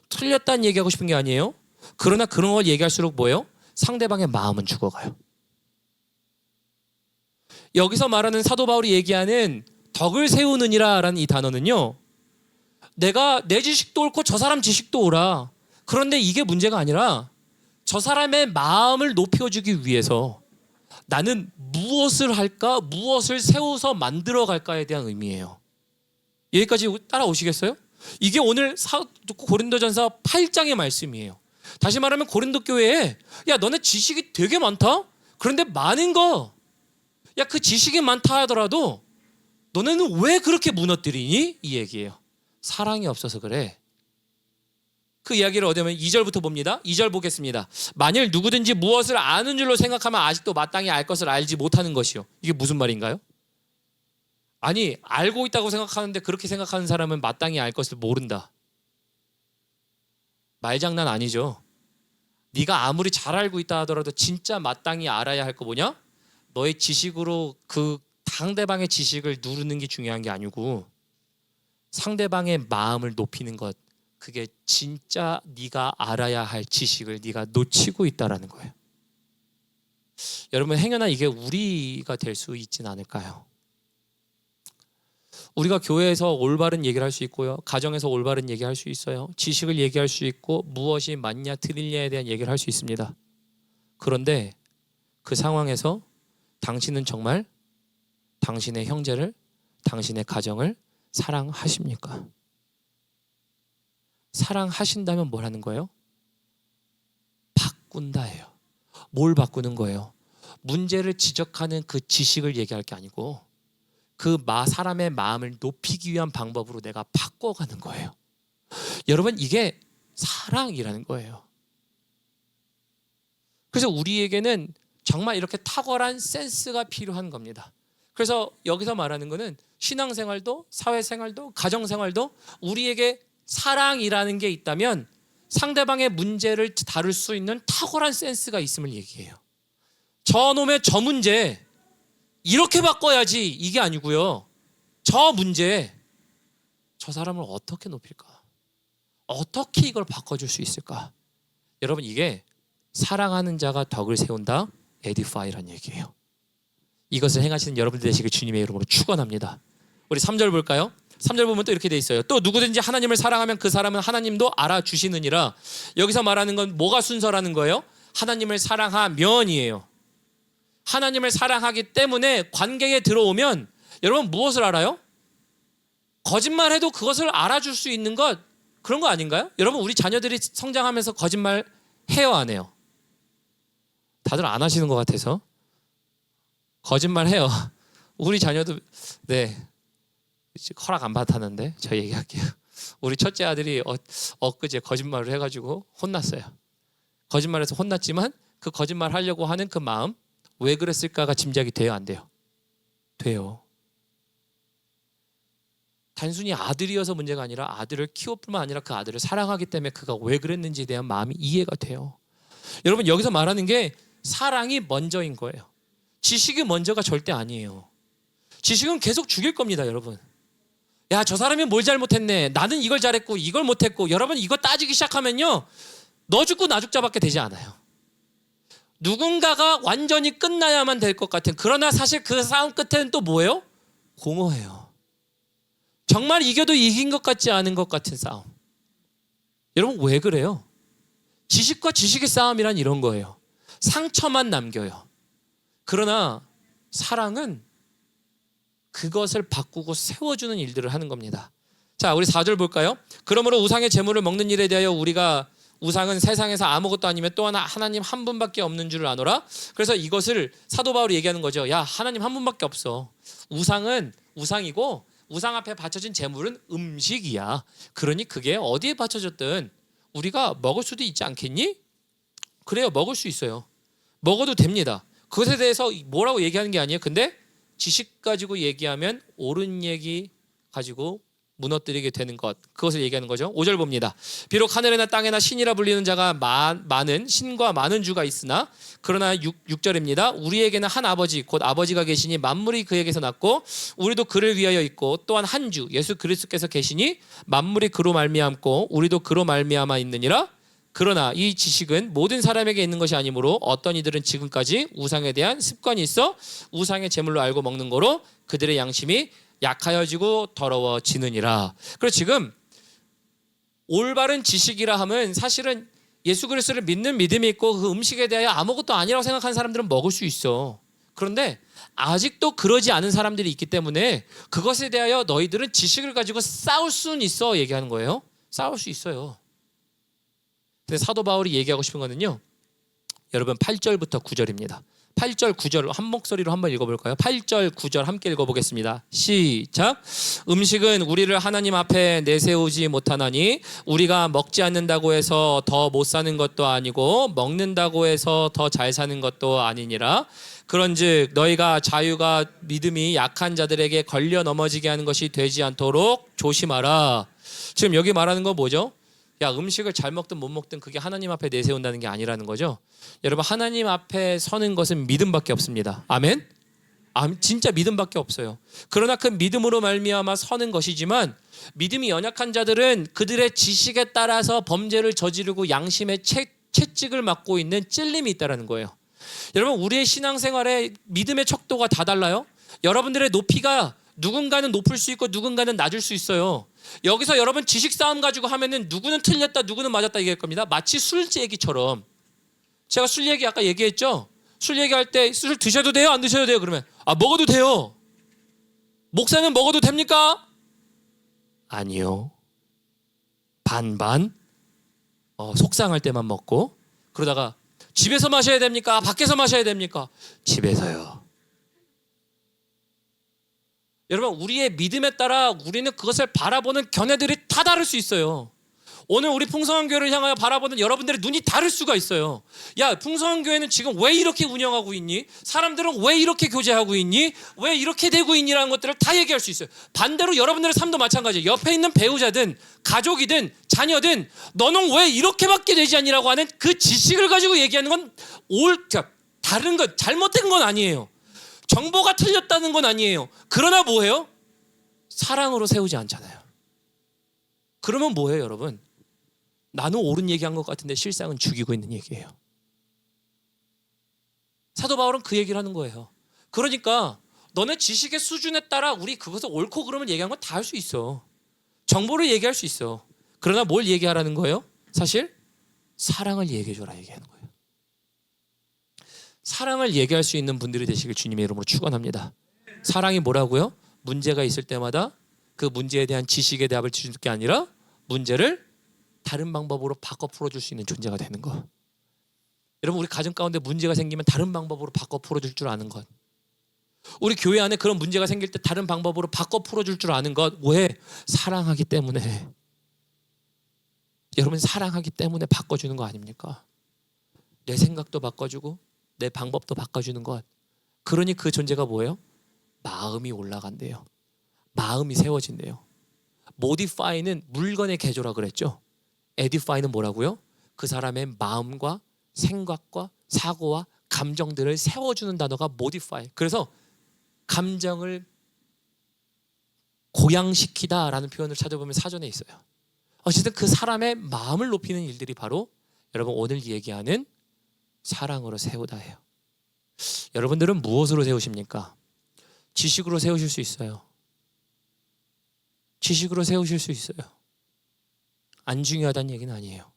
틀렸다는 얘기하고 싶은 게 아니에요. 그러나 그런 걸 얘기할수록 뭐예요? 상대방의 마음은 죽어가요. 여기서 말하는 사도 바울이 얘기하는 덕을 세우느니라라는 이 단어는요, 내가 내 지식도 옳고 저 사람 지식도 옳아. 그런데 이게 문제가 아니라 저 사람의 마음을 높여주기 위해서 나는 무엇을 할까, 무엇을 세워서 만들어 갈까에 대한 의미예요. 여기까지 따라오시겠어요? 이게 오늘 고린도전서 8장의 말씀이에요. 다시 말하면 고린도 교회에 야 너네 지식이 되게 많다? 그런데 많은 거, 야 그 지식이 많다 하더라도 너네는 왜 그렇게 무너뜨리니? 이 얘기예요. 사랑이 없어서 그래. 그 이야기를 얻으면 2절부터 봅니다. 2절 보겠습니다. 만일 누구든지 무엇을 아는 줄로 생각하면 아직도 마땅히 알 것을 알지 못하는 것이요. 이게 무슨 말인가요? 아니 알고 있다고 생각하는데 그렇게 생각하는 사람은 마땅히 알 것을 모른다. 말장난 아니죠. 네가 아무리 잘 알고 있다 하더라도 진짜 마땅히 알아야 할 거 뭐냐? 너의 지식으로 그 상대방의 지식을 누르는 게 중요한 게 아니고 상대방의 마음을 높이는 것, 그게 진짜 네가 알아야 할 지식을 네가 놓치고 있다라는 거예요. 여러분 행여나 이게 우리가 될 수 있진 않을까요? 우리가 교회에서 올바른 얘기를 할 수 있고요, 가정에서 올바른 얘기할 수 있어요, 지식을 얘기할 수 있고 무엇이 맞냐 틀리냐에 대한 얘기를 할 수 있습니다. 그런데 그 상황에서 당신은 정말 당신의 형제를, 당신의 가정을 사랑하십니까? 사랑하신다면 뭘 하는 거예요? 바꾼다예요. 뭘 바꾸는 거예요? 문제를 지적하는 그 지식을 얘기할 게 아니고 그 사람의 마음을 높이기 위한 방법으로 내가 바꿔가는 거예요. 여러분 이게 사랑이라는 거예요. 그래서 우리에게는 정말 이렇게 탁월한 센스가 필요한 겁니다. 그래서 여기서 말하는 거는 신앙생활도 사회생활도 가정생활도 우리에게 사랑이라는 게 있다면 상대방의 문제를 다룰 수 있는 탁월한 센스가 있음을 얘기해요. 저놈의 저 문제 이렇게 바꿔야지 이게 아니고요, 저 문제 저 사람을 어떻게 높일까, 어떻게 이걸 바꿔줄 수 있을까. 여러분 이게 사랑하는 자가 덕을 세운다, 에디파이라는 얘기예요. 이것을 행하시는 여러분들 되시길 주님의 이름으로 축원합니다. 우리 3절 볼까요? 3절 보면 또 이렇게 돼 있어요. 또 누구든지 하나님을 사랑하면 그 사람은 하나님도 알아주시느니라. 여기서 말하는 건 뭐가 순서라는 거예요? 하나님을 사랑하면이에요. 하나님을 사랑하기 때문에 관계에 들어오면 여러분 무엇을 알아요? 거짓말해도 그것을 알아줄 수 있는 것, 그런 거 아닌가요? 여러분 우리 자녀들이 성장하면서 거짓말 해요 안 해요? 다들 안 하시는 것 같아서. 거짓말 해요. 우리 자녀도 네 허락 안 받았는데 저 얘기할게요. 우리 첫째 아들이 엊그제 거짓말을 해가지고 혼났어요. 거짓말해서 혼났지만 그 거짓말 하려고 하는 그 마음, 왜 그랬을까가 짐작이 돼요 안 돼요? 돼요. 단순히 아들이어서 문제가 아니라 아들을 키울 뿐만 아니라 그 아들을 사랑하기 때문에 그가 왜 그랬는지에 대한 마음이 이해가 돼요. 여러분 여기서 말하는 게 사랑이 먼저인 거예요. 지식이 먼저가 절대 아니에요. 지식은 계속 죽일 겁니다 여러분. 야 저 사람이 뭘 잘못했네, 나는 이걸 잘했고 이걸 못했고. 여러분 이거 따지기 시작하면요 너 죽고 나 죽자밖에 되지 않아요. 누군가가 완전히 끝나야만 될 것 같은, 그러나 사실 그 싸움 끝에는 또 뭐예요? 공허해요. 정말 이겨도 이긴 것 같지 않은 것 같은 싸움. 여러분 왜 그래요? 지식과 지식의 싸움이란 이런 거예요. 상처만 남겨요. 그러나 사랑은 그것을 바꾸고 세워주는 일들을 하는 겁니다. 자 우리 4절 볼까요? 그러므로 우상의 제물을 먹는 일에 대하여 우리가 우상은 세상에서 아무것도 아니며 또 하나님 한 분밖에 없는 줄을 아노라. 그래서 이것을 사도 바울이 얘기하는 거죠. 야 하나님 한 분밖에 없어. 우상은 우상이고 우상 앞에 바쳐진 제물은 음식이야. 그러니 그게 어디에 바쳐졌든 우리가 먹을 수도 있지 않겠니? 그래요, 먹을 수 있어요. 먹어도 됩니다. 그것에 대해서 뭐라고 얘기하는 게 아니에요. 근데 지식 가지고 얘기하면 옳은 얘기 가지고 무너뜨리게 되는 것, 그것을 얘기하는 거죠. 5절 봅니다. 비록 하늘에나 땅에나 신이라 불리는 자가 많은 신과 많은 주가 있으나 그러나 6절입니다. 우리에게는 한 아버지 곧 아버지가 계시니 만물이 그에게서 났고 우리도 그를 위하여 있고 또한 한 주 예수 그리스도께서 계시니 만물이 그로 말미암고 우리도 그로 말미암아 있느니라. 그러나 이 지식은 모든 사람에게 있는 것이 아니므로 어떤 이들은 지금까지 우상에 대한 습관이 있어 우상의 제물로 알고 먹는 거로 그들의 양심이 약하여지고 더러워지느니라. 그래서 지금 올바른 지식이라 하면 사실은 예수 그리스도를 믿는 믿음이 있고 그 음식에 대하여 아무것도 아니라고 생각하는 사람들은 먹을 수 있어. 그런데 아직도 그러지 않은 사람들이 있기 때문에 그것에 대하여 너희들은 지식을 가지고 싸울 수는 있어 얘기하는 거예요. 싸울 수 있어요. 근데 사도 바울이 얘기하고 싶은 거는요, 여러분 8절부터 9절입니다. 8절 9절 한 목소리로 한번 읽어볼까요? 8절 9절 함께 읽어보겠습니다. 시작. 음식은 우리를 하나님 앞에 내세우지 못하나니 우리가 먹지 않는다고 해서 더 못 사는 것도 아니고 먹는다고 해서 더 잘 사는 것도 아니니라. 그런즉 너희가 자유가 믿음이 약한 자들에게 걸려 넘어지게 하는 것이 되지 않도록 조심하라. 지금 여기 말하는 건 뭐죠? 야, 음식을 잘 먹든 못 먹든 그게 하나님 앞에 내세운다는 게 아니라는 거죠. 여러분, 하나님 앞에 서는 것은 믿음밖에 없습니다. 아멘? 진짜 믿음밖에 없어요. 그러나 그 믿음으로 말미암아 서는 것이지만 믿음이 연약한 자들은 그들의 지식에 따라서 범죄를 저지르고 양심의 채찍을 맞고 있는 찔림이 있다는 거예요. 여러분, 우리의 신앙생활에 믿음의 척도가 다 달라요. 여러분들의 높이가 누군가는 높을 수 있고 누군가는 낮을 수 있어요. 여기서 여러분 지식 싸움 가지고 하면은 누구는 틀렸다 누구는 맞았다 얘기할 겁니다. 마치 술 얘기처럼. 제가 술 얘기 아까 얘기했죠. 술 얘기할 때 술 드셔도 돼요? 안 드셔도 돼요? 그러면 먹어도 돼요. 목사는 먹어도 됩니까? 아니요. 반반. 속상할 때만 먹고. 그러다가 집에서 마셔야 됩니까? 밖에서 마셔야 됩니까? 집에서요. 여러분, 우리의 믿음에 따라 우리는 그것을 바라보는 견해들이 다 다를 수 있어요. 오늘 우리 풍성한 교회를 향하여 바라보는 여러분들의 눈이 다를 수가 있어요. 야, 풍성한 교회는 지금 왜 이렇게 운영하고 있니? 사람들은 왜 이렇게 교제하고 있니? 왜 이렇게 되고 있니라는 것들을 다 얘기할 수 있어요. 반대로 여러분들의 삶도 마찬가지예요. 옆에 있는 배우자든 가족이든 자녀든 너는 왜 이렇게밖에 되지 않니라고 하는 그 지식을 가지고 얘기하는 건 다른 것, 잘못된 건 아니에요. 정보가 틀렸다는 건 아니에요. 그러나 뭐예요? 사랑으로 세우지 않잖아요. 그러면 뭐예요, 여러분? 나는 옳은 얘기한 것 같은데 실상은 죽이고 있는 얘기예요. 사도 바울은 그 얘기를 하는 거예요. 그러니까 너네 지식의 수준에 따라 우리 그것을 옳고 그름을 얘기한 건 다 할 수 있어. 정보를 얘기할 수 있어. 그러나 뭘 얘기하라는 거예요? 사실 사랑을 얘기해줘라 얘기하는 거예요. 사랑을 얘기할 수 있는 분들이 되시길 주님의 이름으로 축원합니다. 사랑이 뭐라고요? 문제가 있을 때마다 그 문제에 대한 지식의 답을 주는 게 아니라 문제를 다른 방법으로 바꿔 풀어줄 수 있는 존재가 되는 것. 여러분, 우리 가정 가운데 문제가 생기면 다른 방법으로 바꿔 풀어줄 줄 아는 것. 우리 교회 안에 그런 문제가 생길 때 다른 방법으로 바꿔 풀어줄 줄 아는 것. 왜? 사랑하기 때문에. 여러분, 사랑하기 때문에 바꿔주는 거 아닙니까? 내 생각도 바꿔주고 내 방법도 바꿔주는 것. 그러니 그 존재가 뭐예요? 마음이 올라간대요. 마음이 세워진대요. modify는 물건의 개조라 그랬죠. edify는 뭐라고요? 그 사람의 마음과 생각과 사고와 감정들을 세워주는 단어가 modify. 그래서 감정을 고양시키다라는 표현을 찾아보면 사전에 있어요. 어쨌든 그 사람의 마음을 높이는 일들이 바로 여러분 오늘 얘기하는 사랑으로 세우다예요. 여러분들은 무엇으로 세우십니까? 지식으로 세우실 수 있어요. 지식으로 세우실 수 있어요. 안 중요하다는 얘기는 아니에요.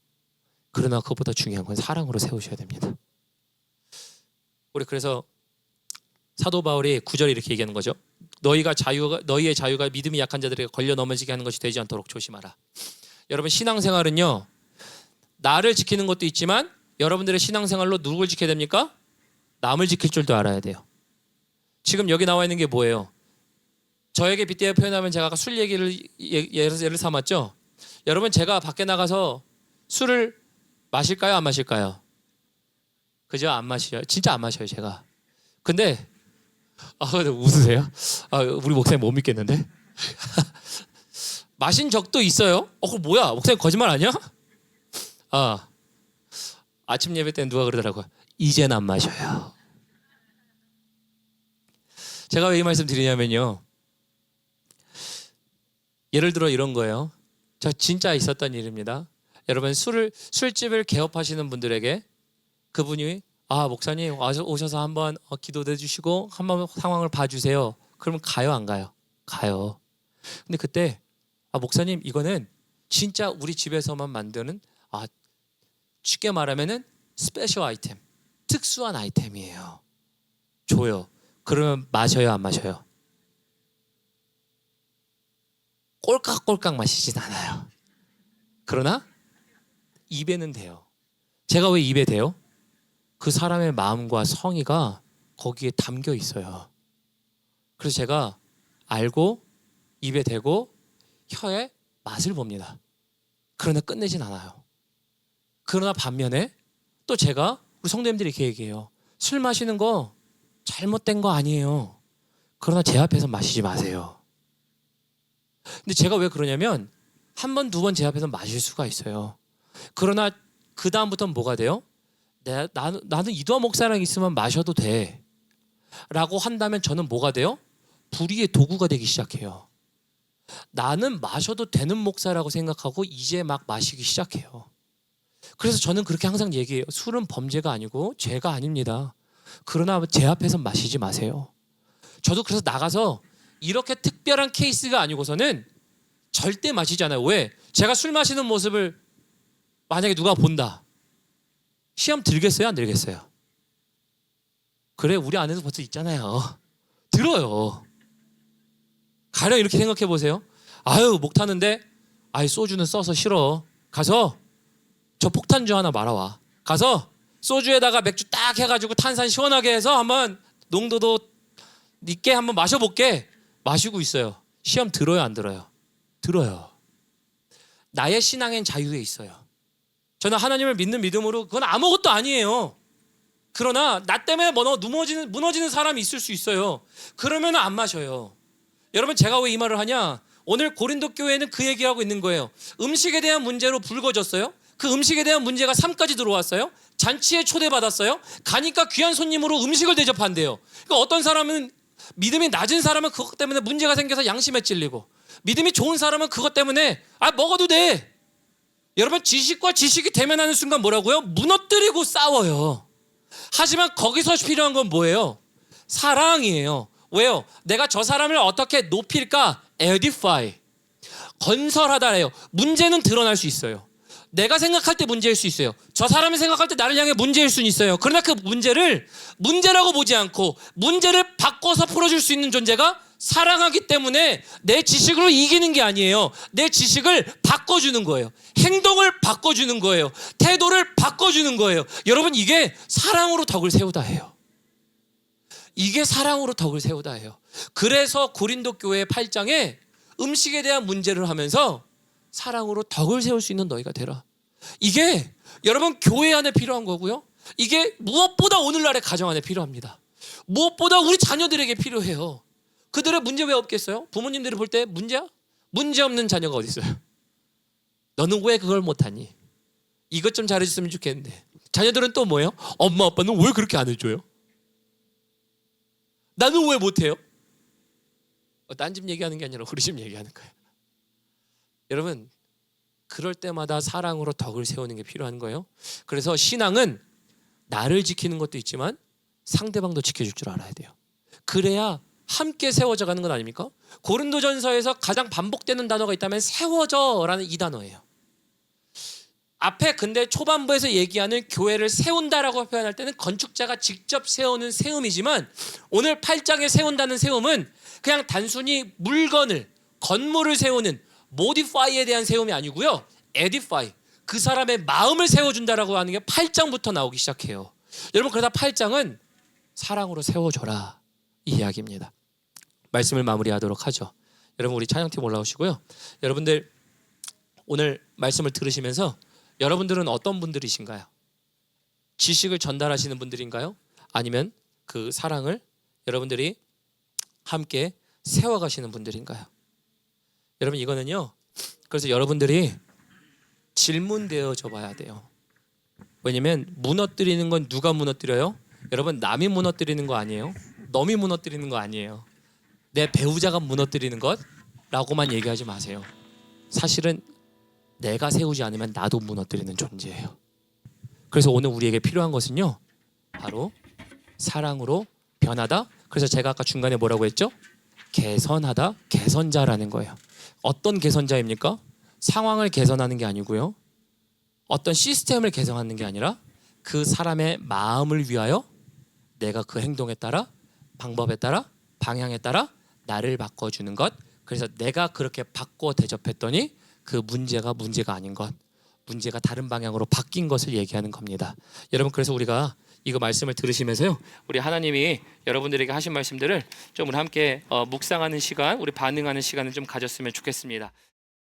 그러나 그것보다 중요한 건 사랑으로 세우셔야 됩니다. 우리 그래서 사도 바울이 9절에 이렇게 얘기하는 거죠. 너희의 자유가 믿음이 약한 자들에게 걸려 넘어지게 하는 것이 되지 않도록 조심하라. 여러분, 신앙생활은요, 나를 지키는 것도 있지만 여러분들의 신앙생활로 누굴 지켜야 됩니까? 남을 지킬 줄도 알아야 돼요. 지금 여기 나와 있는 게 뭐예요? 저에게 빗대어 표현하면 제가 아까 술 얘기를 예를 삼았죠. 여러분, 제가 밖에 나가서 술을 마실까요? 안 마실까요? 그죠? 안 마셔요. 진짜 안 마셔요, 제가. 근데 웃으세요? 우리 목사님 못 믿겠는데? 마신 적도 있어요. 그거 뭐야? 목사님 거짓말 아니야? 아침 예배 때는 누가 그러더라고요. 이젠 안 마셔요. 제가 왜 이 말씀 드리냐면요. 예를 들어 이런 거예요. 저 진짜 있었던 일입니다. 여러분, 술집을 개업하시는 분들에게 그분이 목사님 오셔서 한번 기도해 주시고 한번 상황을 봐주세요. 그러면 가요, 안 가요? 가요. 근데 그때 목사님 이거는 진짜 우리 집에서만 만드는 쉽게 말하면은 스페셜 아이템, 특수한 아이템이에요. 줘요. 그러면 마셔요, 안 마셔요? 꼴깍꼴깍 마시진 않아요. 그러나 입에는 돼요. 제가 왜 입에 돼요? 그 사람의 마음과 성의가 거기에 담겨 있어요. 그래서 제가 알고 입에 대고 혀에 맛을 봅니다. 그러나 끝내진 않아요. 그러나 반면에 또 제가 우리 성도님들이 이렇게 얘기해요. 술 마시는 거 잘못된 거 아니에요. 그러나 제 앞에서 마시지 마세요. 근데 제가 왜 그러냐면 한 번, 두 번 제 앞에서 마실 수가 있어요. 그러나 그 다음부터는 뭐가 돼요? 나는 이도화 목사랑 있으면 마셔도 돼 라고 한다면 저는 뭐가 돼요? 불의의 도구가 되기 시작해요. 나는 마셔도 되는 목사라고 생각하고 이제 막 마시기 시작해요. 그래서 저는 그렇게 항상 얘기해요. 술은 범죄가 아니고 죄가 아닙니다. 그러나 제 앞에서 마시지 마세요. 저도 그래서 나가서 이렇게 특별한 케이스가 아니고서는 절대 마시지 않아요. 왜? 제가 술 마시는 모습을 만약에 누가 본다. 시험 들겠어요? 안 들겠어요? 그래, 우리 안에서 벌써 있잖아요. 들어요. 가령 이렇게 생각해 보세요. 아유, 목 타는데 소주는 써서 싫어. 가서 저 폭탄주 하나 말아와. 가서 소주에다가 맥주 딱 해가지고 탄산 시원하게 해서 한번 농도도 있게 한번 마셔볼게. 마시고 있어요. 시험 들어요, 안 들어요? 들어요. 나의 신앙엔 자유에 있어요. 저는 하나님을 믿는 믿음으로 그건 아무것도 아니에요. 그러나 나 때문에 무너지는 사람이 있을 수 있어요. 그러면 안 마셔요. 여러분, 제가 왜 이 말을 하냐? 오늘 고린도 교회는 그 얘기하고 있는 거예요. 음식에 대한 문제로 불거졌어요. 그 음식에 대한 문제가 삶까지 들어왔어요. 잔치에 초대받았어요. 가니까 귀한 손님으로 음식을 대접한대요. 그러니까 어떤 사람은 믿음이 낮은 사람은 그것 때문에 문제가 생겨서 양심에 찔리고, 믿음이 좋은 사람은 그것 때문에 먹어도 돼. 여러분, 지식과 지식이 대면하는 순간 뭐라고요? 무너뜨리고 싸워요. 하지만 거기서 필요한 건 뭐예요? 사랑이에요. 왜요? 내가 저 사람을 어떻게 높일까? edify. 건설하다래요. 문제는 드러날 수 있어요. 내가 생각할 때 문제일 수 있어요. 저 사람이 생각할 때 나를 향해 문제일 수는 있어요. 그러나 그 문제를 문제라고 보지 않고 문제를 바꿔서 풀어줄 수 있는 존재가 사랑하기 때문에 내 지식으로 이기는 게 아니에요. 내 지식을 바꿔주는 거예요. 행동을 바꿔주는 거예요. 태도를 바꿔주는 거예요. 여러분, 이게 사랑으로 덕을 세우다 해요. 이게 사랑으로 덕을 세우다 해요. 그래서 고린도 교회 8장에 음식에 대한 문제를 하면서 사랑으로 덕을 세울 수 있는 너희가 되라. 이게 여러분 교회 안에 필요한 거고요. 이게 무엇보다 오늘날의 가정 안에 필요합니다. 무엇보다 우리 자녀들에게 필요해요. 그들의 문제 왜 없겠어요? 부모님들이 볼 때 문제야? 문제 없는 자녀가 어디 있어요? 너는 왜 그걸 못하니? 이것 좀 잘해줬으면 좋겠는데. 자녀들은 또 뭐예요? 엄마 아빠는 왜 그렇게 안 해줘요? 나는 왜 못해요? 딴 집 얘기하는 게 아니라 우리 집 얘기하는 거예요. 여러분, 그럴 때마다 사랑으로 덕을 세우는 게 필요한 거예요. 그래서 신앙은 나를 지키는 것도 있지만 상대방도 지켜줄 줄 알아야 돼요. 그래야 함께 세워져 가는 건 아닙니까? 고린도전서에서 가장 반복되는 단어가 있다면 세워져라는 이 단어예요. 앞에 근데 초반부에서 얘기하는 교회를 세운다라고 표현할 때는 건축자가 직접 세우는 세움이지만 오늘 8장에 세운다는 세움은 그냥 단순히 물건을, 건물을 세우는 modify에 대한 세움이 아니고요. edify, 그 사람의 마음을 세워준다라고 하는 게 8장부터 나오기 시작해요. 여러분, 그러다 8장은 사랑으로 세워줘라 이 이야기입니다. 말씀을 마무리하도록 하죠. 여러분, 우리 찬양팀 올라오시고요. 여러분들 오늘 말씀을 들으시면서 여러분들은 어떤 분들이신가요? 지식을 전달하시는 분들인가요? 아니면 그 사랑을 여러분들이 함께 세워가시는 분들인가요? 여러분, 이거는요, 그래서 여러분들이 질문되어져 봐야 돼요. 왜냐면 무너뜨리는 건 누가 무너뜨려요? 여러분, 남이 무너뜨리는 거 아니에요. 남이 무너뜨리는 거 아니에요. 내 배우자가 무너뜨리는 것라고만 얘기하지 마세요. 사실은 내가 세우지 않으면 나도 무너뜨리는 존재예요. 그래서 오늘 우리에게 필요한 것은요, 바로 사랑으로 변하다. 그래서 제가 아까 중간에 뭐라고 했죠? 개선하다, 개선자라는 거예요. 어떤 개선자입니까? 상황을 개선하는 게 아니고요. 어떤 시스템을 개선하는 게 아니라 그 사람의 마음을 위하여 내가 그 행동에 따라, 방법에 따라, 방향에 따라 나를 바꿔주는 것. 그래서 내가 그렇게 바꿔 대접했더니 그 문제가 아닌 것, 문제가 다른 방향으로 바뀐 것을 얘기하는 겁니다. 여러분, 그래서 우리가 이거 말씀을 들으시면서요, 우리 하나님이 여러분들에게 하신 말씀들을 좀 우리 함께 묵상하는 시간, 우리 반응하는 시간을 좀 가졌으면 좋겠습니다.